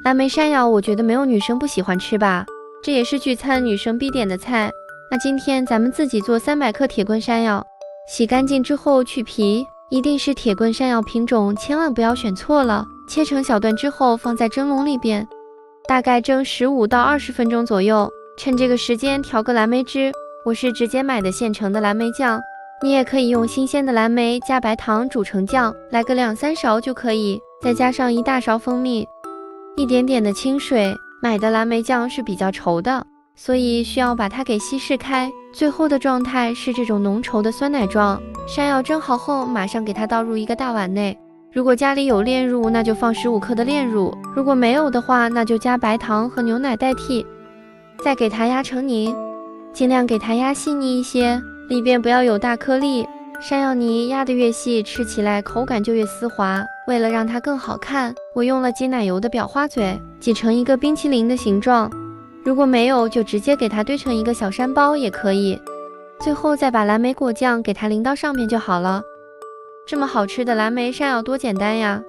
蓝莓山药，我觉得没有女生不喜欢吃吧，这也是聚餐女生必点的菜。那今天咱们自己做300克铁棍山药，洗干净之后去皮，一定是铁棍山药品种，千万不要选错了。切成小段之后放在蒸笼里边，大概蒸15到20分钟左右。趁这个时间调个蓝莓汁，我是直接买的现成的蓝莓酱，你也可以用新鲜的蓝莓加白糖煮成酱，来个2-3勺就可以，再加上1大勺蜂蜜，一点点的清水。买的蓝莓酱是比较稠的，所以需要把它给稀释开，最后的状态是这种浓稠的酸奶状。山药蒸好后，马上给它倒入一个大碗内。如果家里有炼乳，那就放15克的炼乳；如果没有的话，那就加白糖和牛奶代替。再给它压成泥，尽量给它压细腻一些，里边不要有大颗粒。山药泥压得越细，吃起来口感就越丝滑。为了让它更好看，我用了挤奶油的裱花嘴，挤成一个冰淇淋的形状。如果没有，就直接给它堆成一个小山包也可以。最后再把蓝莓果酱给它淋到上面就好了。这么好吃的蓝莓山药多简单呀！